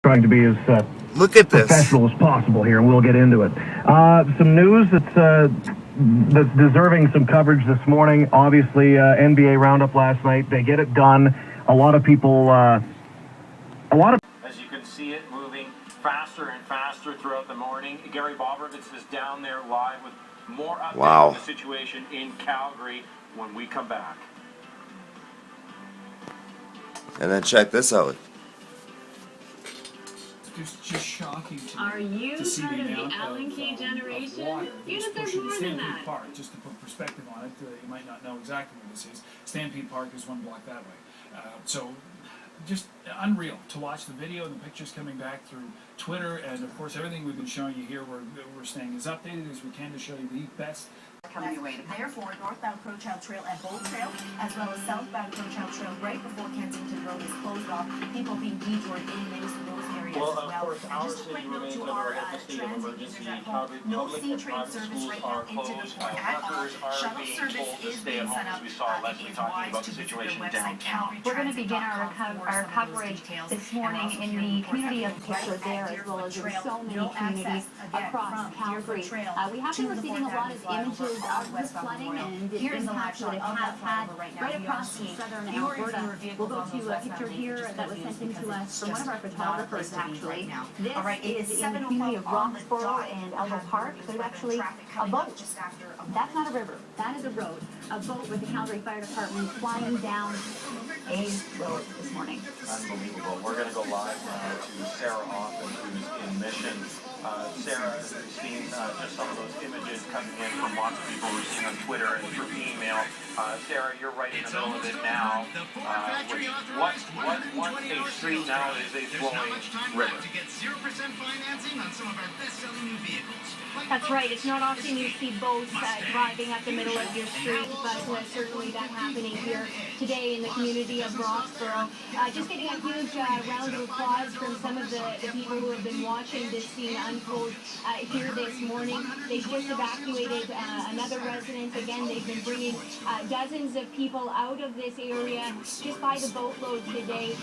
Trying to be as Look at this. professional as possible here, and we'll get into it. Some news that's deserving some coverage this morning. Obviously, NBA roundup last night. They get it done. A lot of people, As you can see it moving faster and faster throughout the morning. Gary Bobrovitz is down there live with more updates on the situation in Calgary when we come back. And then check this out. It's just shocking to me. Are you to see part of the amount Alan K generation? You deserve more than that. Park, just to put perspective on it, you might not know exactly what this is. Stampede Park is one block that way. So just unreal to watch the video and the pictures coming back through Twitter, and of course everything we've been showing you here, we're staying as updated as we can to show you the best. Therefore, northbound Crowchild Trail and Bolt Trail, as well as southbound Crowchild Trail right before Kensington Road is closed off. People being detoured in those areas as well. And just a quick note to our transit users at home, no C train service right now into the port at all. Shuttle service is being set up. It is wise to visit their website, Calgary. We're going to begin our coverage this morning in the community of Picture there, as well as in so many communities across Calgary. We have been receiving a lot of images of the flooding and the impact that it has had right across southern Alberta. We'll go to a picture here that was sent in to us from one of our photographers, actually. This is in the community of Roxborough and Elbow Park. There's actually a boat. That's not a river. That is a road. A boat with the Calgary Fire Department flying down a road this morning. Unbelievable. We're going to go live now to Sarah Hoffman, who's in Mission. Sarah, we've seen just some of those images coming in from lots of people we've seen on Twitter and through email. Sarah, you're right in the middle of it now. What a street now is a flowing river. That's right. It's not often you see boats driving up the middle of your street, but certainly that happening here today in the community of Roxborough. Just getting a huge round of applause from some of the people who have been watching this scene unfold here this morning. They just evacuated another resident. Again, they've been bringing dozens of people out of this area just by the boatload today.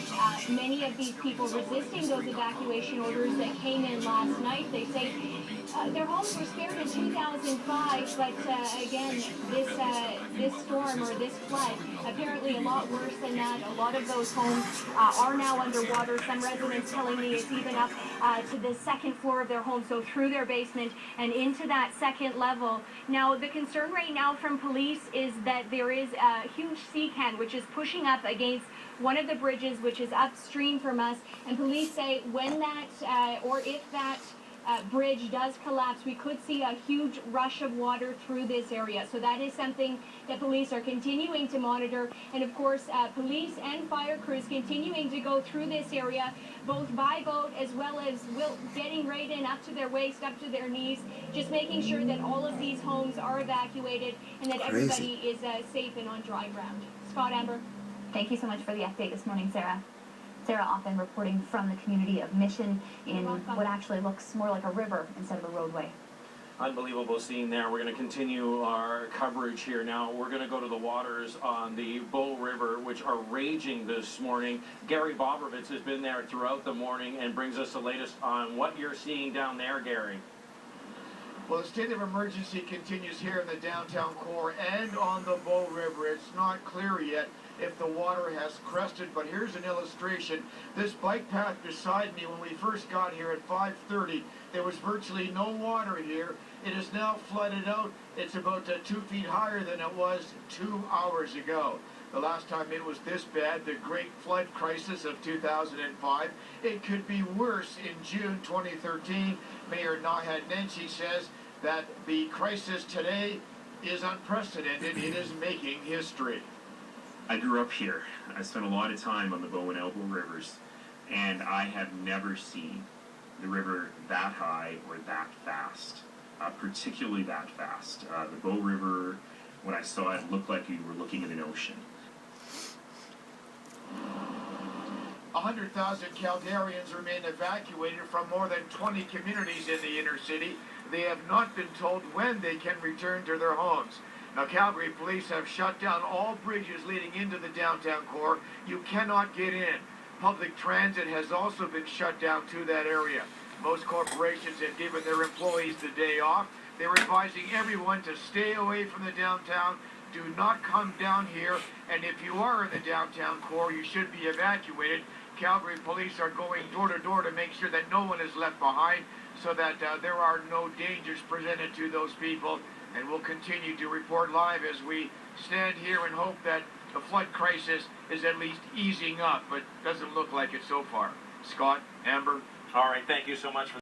Many of these people resisting those evacuation orders that came in last night. They say their homes were spared in 2005, but again, this storm or this flood, apparently a lot worse than that. A lot of those homes are now underwater. Some residents telling me it's even up to the second floor of their home, so through their basement and into that second level. Now, the concern right now from police is that there is a huge sea can which is pushing up against one of the bridges, which is upstream from us, and police say when that or if that bridge does collapse, we could see a huge rush of water through this area. So that is something that police are continuing to monitor. And of course, police and fire crews continuing to go through this area, both by boat as well as getting right in up to their waist, up to their knees, just making sure that all of these homes are evacuated and that everybody is safe and on dry ground. Scott, Amber. Thank you so much for the update this morning, Sarah. Sarah often reporting from the community of Mission in what actually looks more like a river instead of a roadway. Unbelievable scene there. We're going to continue our coverage here now. We're going to go to the waters on the Bow River, which are raging this morning. Gary Bobrovitz has been there throughout the morning and brings us the latest on what you're seeing down there, Gary. Well, the state of emergency continues here in the downtown core and on the Bow River. It's not clear yet if the water has crested, but here's an illustration. This bike path beside me, when we first got here at 5:30, there was virtually no water here. It is now flooded out. It's about 2 feet higher than it was 2 hours ago. The last time it was this bad, the Great Flood Crisis of 2005. It could be worse in June 2013. Mayor Naheed Nenshi says that the crisis today is unprecedented. It is making history. I grew up here. I spent a lot of time on the Bow and Elbow rivers, and I have never seen the river that high or that fast, particularly that fast. The Bow River, when I saw it, looked like you were looking at an ocean. 100,000 Calgarians remain evacuated from more than 20 communities in the inner city. They have not been told when they can return to their homes. Now, Calgary police have shut down all bridges leading into the downtown core. You cannot get in. Public transit has also been shut down to that area. Most corporations have given their employees the day off. They're advising everyone to stay away from the downtown. Do not come down here. And if you are in the downtown core, you should be evacuated. Calgary police are going door to door to make sure that no one is left behind, so that there are no dangers presented to those people. And we'll continue to report live as we stand here and hope that the flood crisis is at least easing up, but doesn't look like it so far. Scott, Amber. All right, thank you so much for